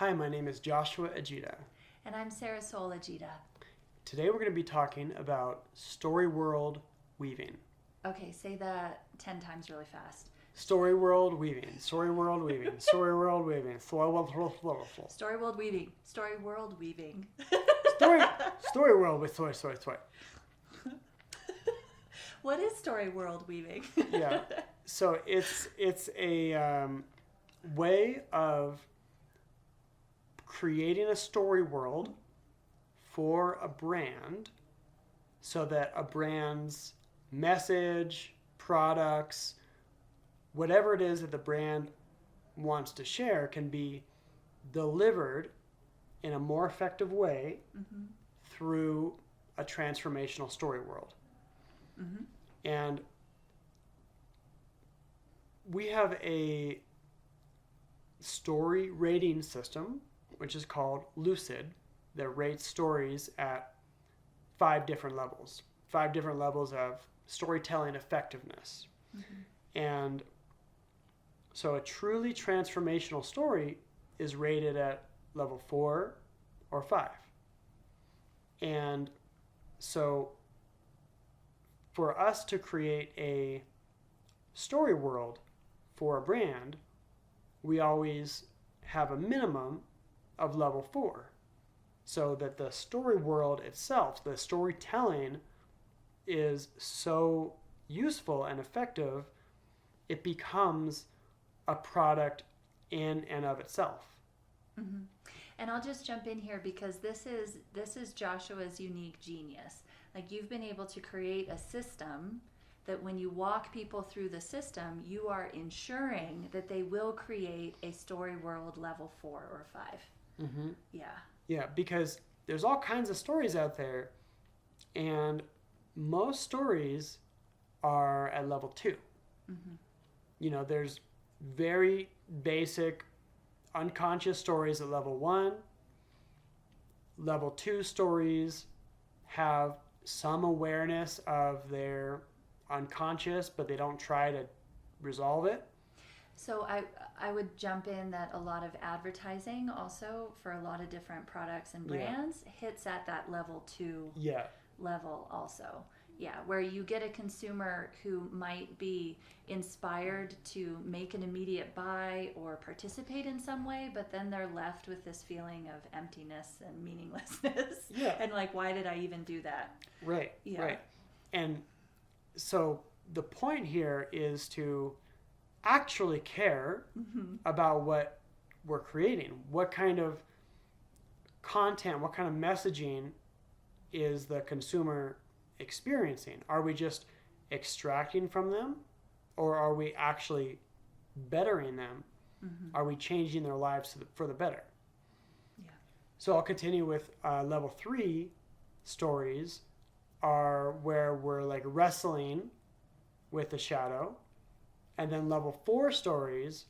Hi, my name is Joshua Ajita. And I'm Sarah Soul Ajita. Today we're going to be talking about Storyworld weaving. Okay, say that 10 times really fast. Storyworld weaving. Storyworld weaving. Storyworld weaving. Storyworld weaving. Storyworld weaving. Storyworld with soy. What is Storyworld weaving? Yeah. So it's a way of creating a story world for a brand so that a brand's message, products, whatever it is that the brand wants to share can be delivered in a more effective way through a transformational story world. Mm-hmm. And we have a story rating system, which is called Lucid, that rates stories at 5 different levels. 5 different levels of storytelling effectiveness. Mm-hmm. And so a truly transformational story is rated at level 4 or 5. And so for us to create a story world for a brand, we always have a minimum of level 4, so that the story world itself, the storytelling, is so useful and effective, it becomes a product in and of itself. Mm-hmm. And I'll just jump in here because this is Joshua's unique genius. Like, you've been able to create a system that when you walk people through the system, you are ensuring that they will create a story world level 4 or 5. Mm-hmm. Yeah. Yeah, because there's all kinds of stories out there, and most stories are at level 2. Mm-hmm. You know, there's very basic unconscious stories at level 1. Level 2 stories have some awareness of their unconscious, but they don't try to resolve it. So I would jump in that a lot of advertising also for a lot of different products and brands hits at that level 2 level also. Yeah, where you get a consumer who might be inspired to make an immediate buy or participate in some way, but then they're left with this feeling of emptiness and meaninglessness. Yeah. And like, why did I even do that? Right. Yeah. Right. And so the point here is to actually care about what we're creating. What kind of content, what kind of messaging is the consumer experiencing? Are we just extracting from them, or are we actually bettering them? Mm-hmm. Are we changing their lives for the better? Yeah. So I'll continue with level 3 stories are where we're like wrestling with the shadow. And then level 4 stories,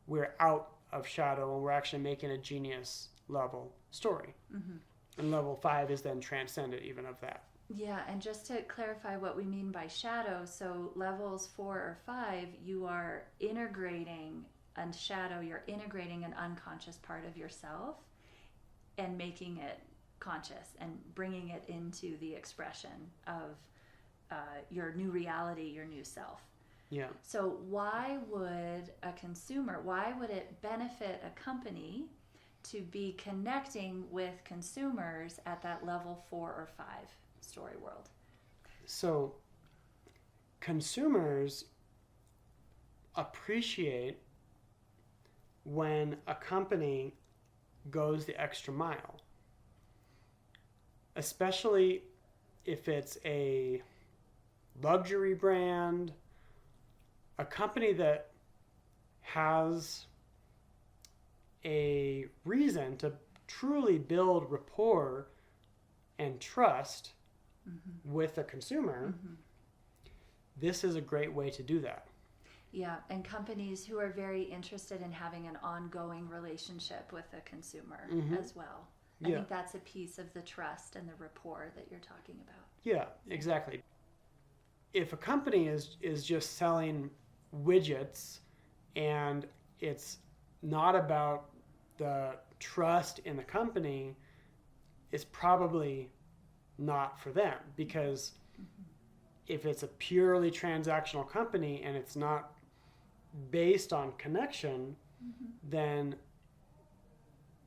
we're out of shadow and we're actually making a genius level story. Mm-hmm. And level 5 is then transcended even of that. Yeah, and just to clarify what we mean by shadow, so levels 4 or 5, you are integrating a shadow, you're integrating an unconscious part of yourself and making it conscious and bringing it into the expression of your new reality, your new self. Yeah. So why would it benefit a company to be connecting with consumers at that level 4 or 5 story world? So consumers appreciate when a company goes the extra mile, especially if it's a luxury brand, a company that has a reason to truly build rapport and trust with the consumer. This is a great way to do that. Yeah, and companies who are very interested in having an ongoing relationship with the consumer as well. I think that's a piece of the trust and the rapport that you're talking about. Yeah, exactly. If a company is just selling widgets and it's not about the trust in the company is probably not for them, because if it's a purely transactional company and it's not based on connection, then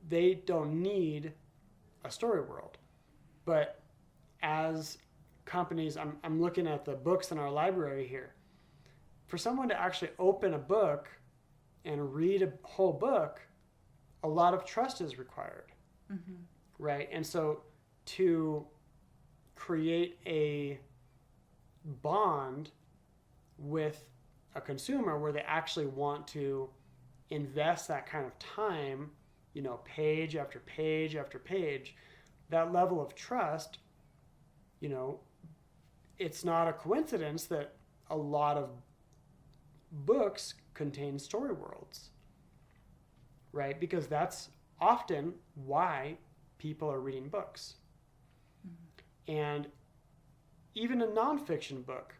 they don't need a Storyworld. But as companies, I'm looking at the books in our library here. For someone to actually open a book and read a whole book, a lot of trust is required, right? And so to create a bond with a consumer where they actually want to invest that kind of time, page after page after page, that level of trust, it's not a coincidence that a lot of books contain story worlds, right? Because that's often why people are reading books. And even a nonfiction book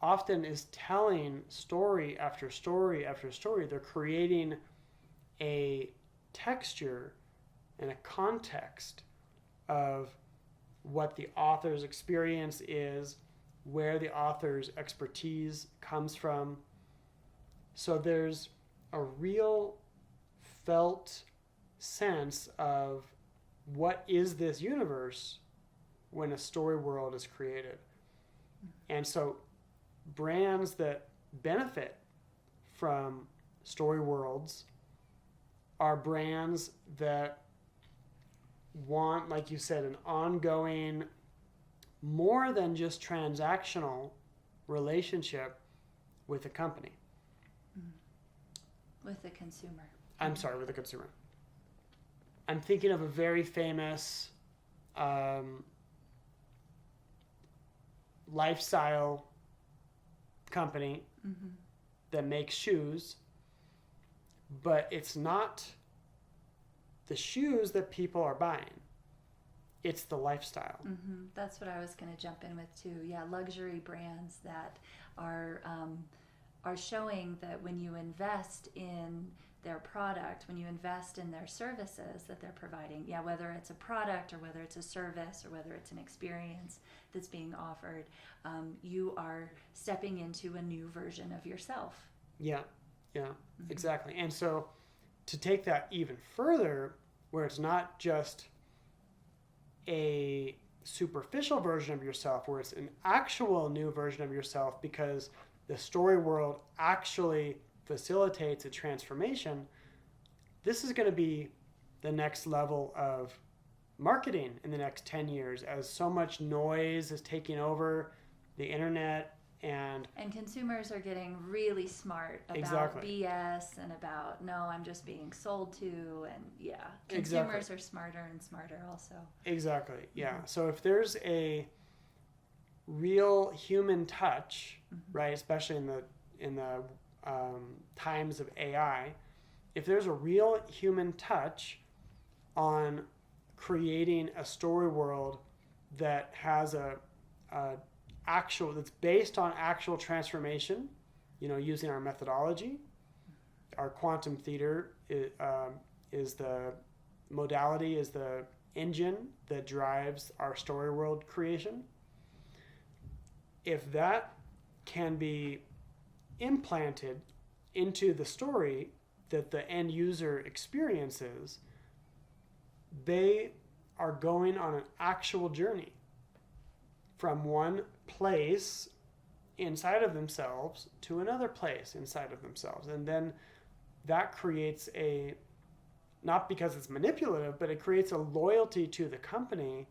often is telling story after story after story. They're creating a texture and a context of what the author's experience is, where the author's expertise comes from. So there's a real felt sense of what is this universe when a story world is created. And so brands that benefit from story worlds are brands that want, like you said, an ongoing, more than just transactional relationship with the company. With the consumer. I'm sorry, with the consumer. I'm thinking of a very famous lifestyle company that makes shoes, but it's not the shoes that people are buying. It's the lifestyle. That's what I was going to jump in with too. Yeah, luxury brands that are showing that when you invest in their product, when you invest in their services that they're providing, whether it's a product or whether it's a service or whether it's an experience that's being offered, you are stepping into a new version of yourself. Yeah, exactly. And so to take that even further, where it's not just a superficial version of yourself, where it's an actual new version of yourself because the story world actually facilitates a transformation, this is going to be the next level of marketing in the next 10 years, as so much noise is taking over the internet, and consumers are getting really smart about BS and about, no, I'm just being sold to, and consumers are smarter and smarter also. Exactly, yeah. So if there's a real human touch, right, especially in the times of AI, if there's a real human touch on creating a story world that has that's based on actual transformation, using our methodology, our quantum theater is the modality, is the engine that drives our story world creation. If that can be implanted into the story that the end user experiences, they are going on an actual journey from one place inside of themselves to another place inside of themselves. And then that creates not because it's manipulative, but it creates a loyalty to the company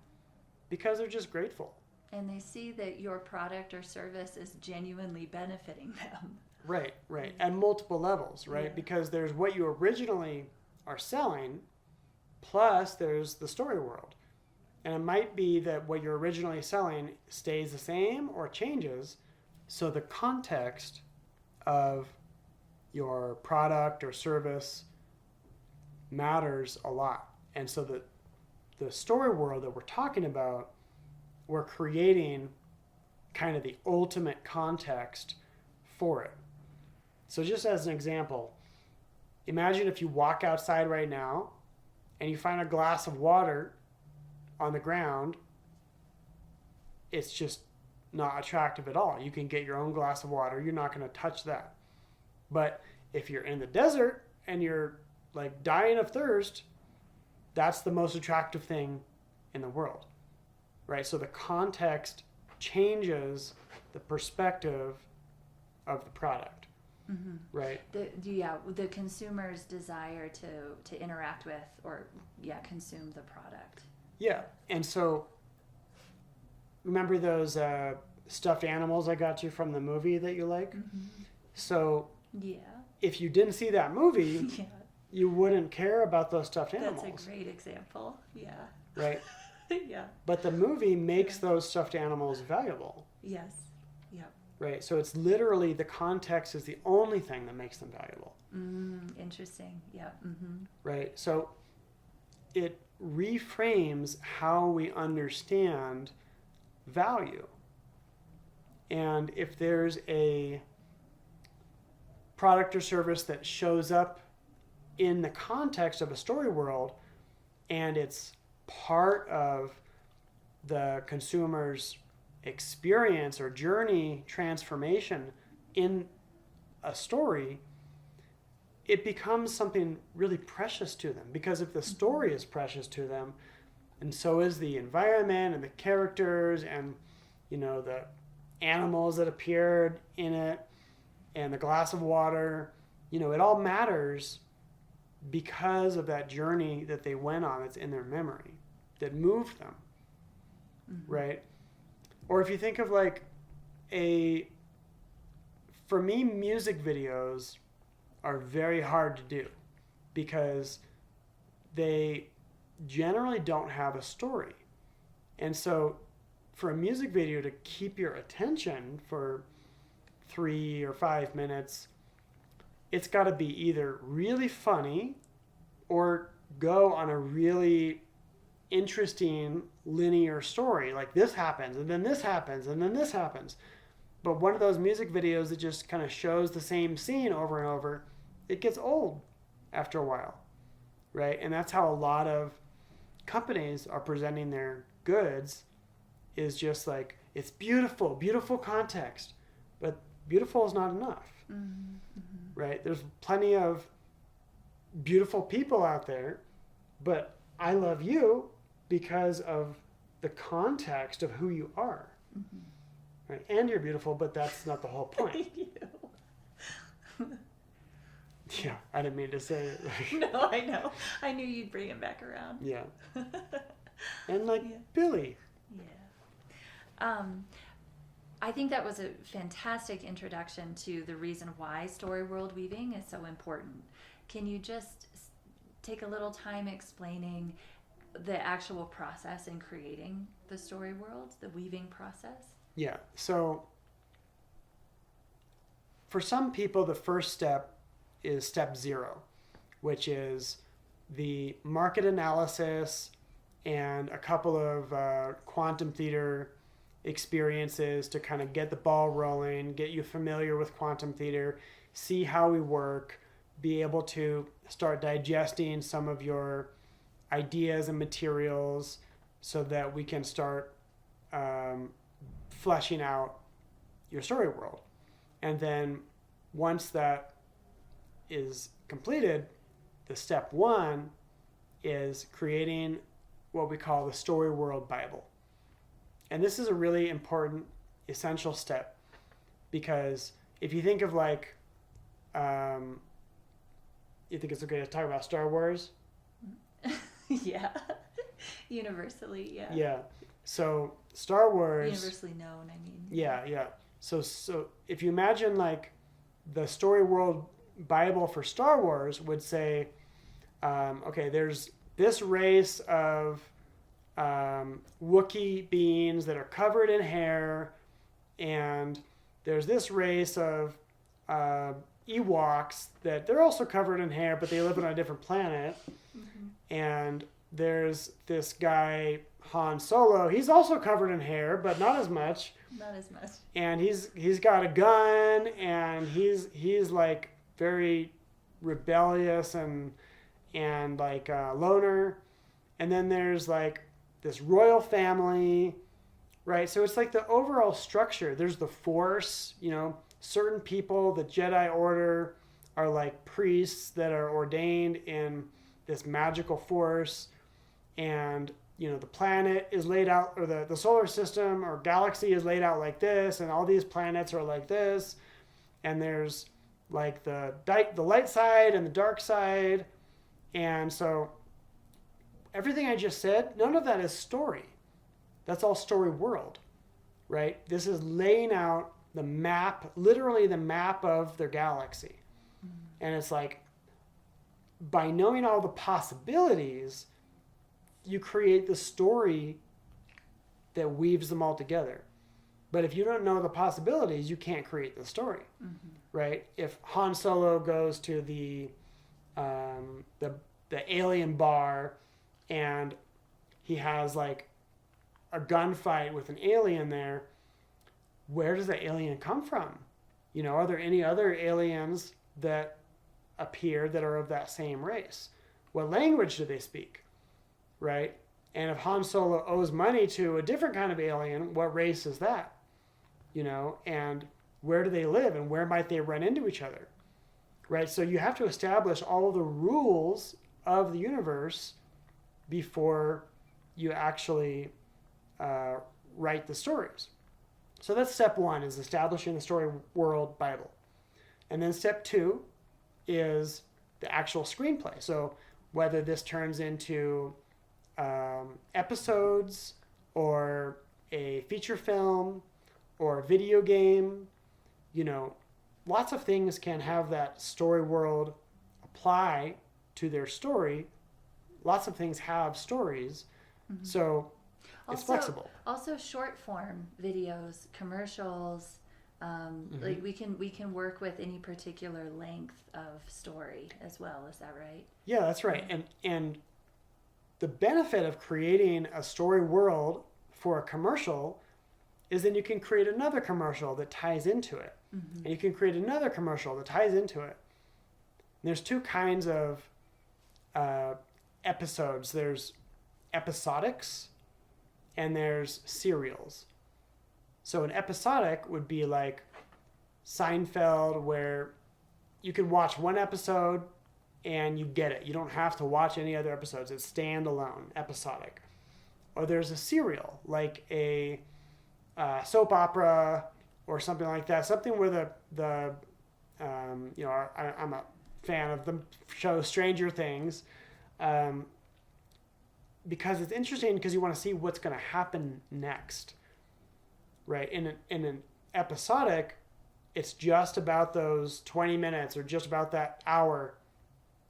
because they're just grateful. And they see that your product or service is genuinely benefiting them. Right. At multiple levels, right? Yeah. Because there's what you originally are selling, plus there's the story world. And it might be that what you're originally selling stays the same or changes. So the context of your product or service matters a lot. And so the story world that we're talking about, we're creating kind of the ultimate context for it. So just as an example, imagine if you walk outside right now and you find a glass of water on the ground, it's just not attractive at all. You can get your own glass of water. You're not going to touch that. But if you're in the desert and you're like dying of thirst, that's the most attractive thing in the world, right? So the context changes the perspective of the product, right? The consumer's desire to interact with or consume the product. Yeah, and so remember those stuffed animals I got you from the movie that you like? So if you didn't see that movie, you wouldn't care about those stuffed animals. That's a great example. Yeah. Right? Yeah. But the movie makes those stuffed animals valuable. Yes. Yeah. Right? So it's literally the context is the only thing that makes them valuable. Interesting. Yeah. Right? So it reframes how we understand value. And if there's a product or service that shows up in the context of a story world and it's part of the consumer's experience or journey transformation in a story, it becomes something really precious to them. Because if the story is precious to them, and so is the environment and the characters and, you know, the animals that appeared in it and the glass of water, you know, it all matters because of that journey that they went on that's in their memory that moved them, right? Or if you think of like for me, music videos are very hard to do because they generally don't have a story. And so for a music video to keep your attention for 3 or 5 minutes, it's got to be either really funny or go on a really interesting linear story. Like this happens and then this happens and then this happens. But one of those music videos that just kind of shows the same scene over and over, it gets old after a while, right? And that's how a lot of companies are presenting their goods, is just like, it's beautiful, beautiful context, but beautiful is not enough, right? There's plenty of beautiful people out there, but I love you because of the context of who you are, right? And you're beautiful, but that's not the whole point. Yeah, I didn't mean to say it. No, I know. I knew you'd bring it back around. Yeah. And like Billy. Yeah. I think that was a fantastic introduction to the reason why Storyworld weaving is so important. Can you just take a little time explaining the actual process in creating the Storyworld, the weaving process? Yeah. So for some people, the first step is step 0, which is the market analysis and a couple of quantum theater experiences to kind of get the ball rolling, get you familiar with quantum theater, see how we work, be able to start digesting some of your ideas and materials so that we can start fleshing out your story world. And then once that is completed, the step 1 is creating what we call the Storyworld Bible. And this is a really important, essential step, because if you think of like, you think it's okay to talk about Star Wars? Yeah. Universally, yeah. Yeah. So Star Wars... Universally known, I mean. Yeah, yeah. So if you imagine like the Storyworld Bible for Star Wars would say, okay, there's this race of Wookiee beings that are covered in hair, and there's this race of Ewoks that they're also covered in hair, but they live on a different planet. And there's this guy Han Solo. He's also covered in hair, but not as much. Not as much. And he's got a gun, and he's like very rebellious, and and like a loner. And then there's like this royal family, right? So it's like the overall structure. There's the Force, certain people, the Jedi Order are like priests that are ordained in this magical force. And, the planet is laid out, or the solar system or galaxy is laid out like this, and all these planets are like this. And there's like the light side and the dark side. And so everything I just said, none of that is story. That's all Storyworld, right? This is laying out the map, literally the map of their galaxy. Mm-hmm. And it's like, by knowing all the possibilities, you create the story that weaves them all together. But if you don't know the possibilities, you can't create the story, mm-hmm. right? If Han Solo goes to the alien bar and he has like a gunfight with an alien there, where does the alien come from? Are there any other aliens that appear that are of that same race? What language do they speak, right? And if Han Solo owes money to a different kind of alien, what race is that? And where do they live and where might they run into each other, right? So you have to establish all of the rules of the universe before you actually write the stories. So that's step one, is establishing the Storyworld Bible. And then step two is the actual screenplay. So whether this turns into episodes or a feature film or a video game, lots of things can have that Storyworld apply to their story. Lots of things have stories. Mm-hmm. So it's flexible. Also short form videos, commercials, mm-hmm. like we can work with any particular length of story as well. Is that right? Yeah, that's right. And the benefit of creating a story world for a commercial is then you can create another commercial that ties into it. Mm-hmm. And you can create another commercial that ties into it. And there's two kinds of episodes. There's episodics and there's serials. So an episodic would be like Seinfeld, where you can watch one episode and you get it. You don't have to watch any other episodes. It's standalone, episodic. Or there's a serial, like a soap opera or something like that. Something where I'm a fan of the show Stranger Things, because it's interesting because you want to see what's going to happen next, right? In an episodic, it's just about those 20 minutes or just about that hour,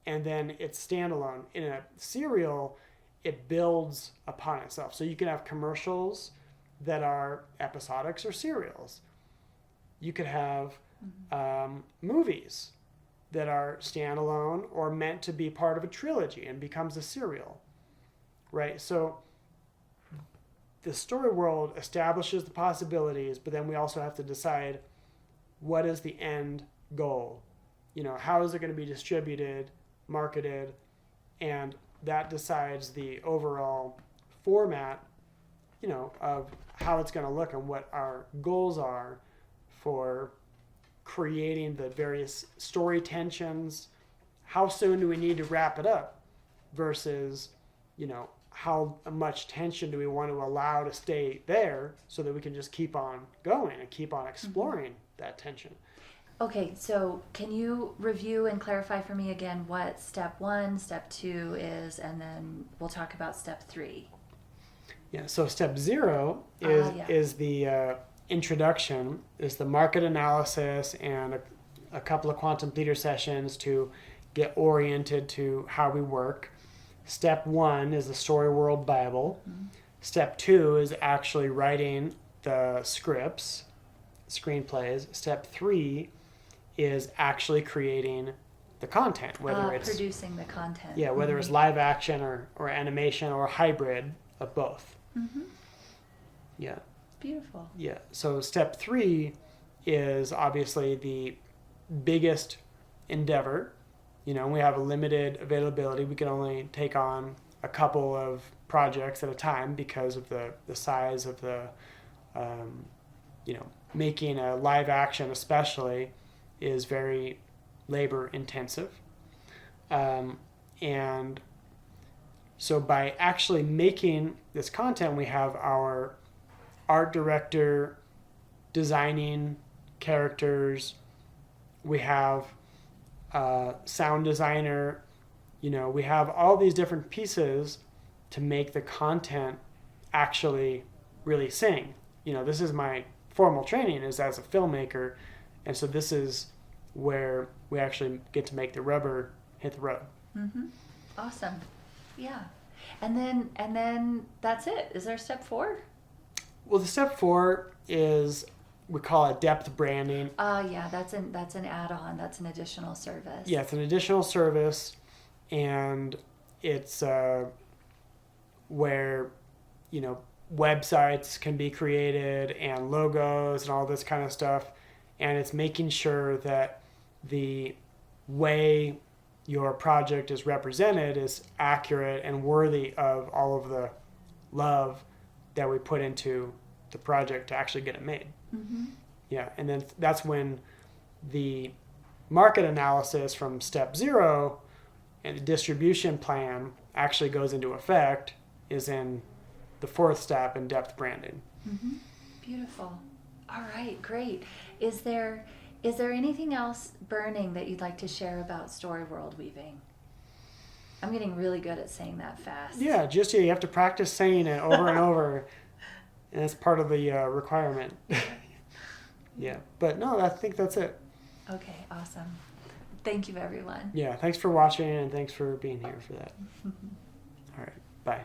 and then it's standalone. In a serial, it builds upon itself. So you can have commercials that are episodics or serials. You could have movies that are standalone or meant to be part of a trilogy and becomes a serial, right? So the story world establishes the possibilities, but then we also have to decide what is the end goal. How is it going to be distributed, marketed, and that decides the overall format, of how it's going to look and what our goals are for creating the various story tensions. How soon do we need to wrap it up versus, how much tension do we want to allow to stay there so that we can just keep on going and keep on exploring mm-hmm. that tension. Okay, so can you review and clarify for me again what step 1, step 2 is, and then we'll talk about step 3. Yeah, so step 0 is the introduction, is the market analysis and a couple of quantum theater sessions to get oriented to how we work. Step 1 is the Storyworld Bible. Mm-hmm. Step 2 is actually writing the scripts, screenplays. Step 3 is actually creating the content, whether it's producing the content. Yeah, whether mm-hmm. it's live action or animation or a hybrid of both. Mm-hmm. Yeah. Beautiful. Yeah. So step 3 is obviously the biggest endeavor, we have a limited availability. We can only take on a couple of projects at a time because of the size of the, making a live action especially is very labor intensive. And so by actually making this content, we have our art director designing characters. We have sound designer. We have all these different pieces to make the content actually really sing. This is my formal training is as a filmmaker, and so this is where we actually get to make the rubber hit the road. Mm-hmm. Awesome. Yeah. And then that's it. Is there step 4? Well, the step 4 is we call it depth branding. Yeah, that's an add-on. That's an additional service. Yeah, it's an additional service, and it's where websites can be created and logos and all this kind of stuff, and it's making sure that the way your project is represented is accurate and worthy of all of the love that we put into the project to actually get it made. Mm-hmm. Yeah, and then that's when the market analysis from step 0 and the distribution plan actually goes into effect is in the 4th step in depth branding. Mm-hmm. Beautiful. All right, great. Is there anything else burning that you'd like to share about Storyworld weaving? I'm getting really good at saying that fast. Yeah, you have to practice saying it over and over, and that's part of the requirement. Yeah, but no, I think that's it. Okay, awesome. Thank you, everyone. Yeah, thanks for watching, and thanks for being here for that. All right, bye.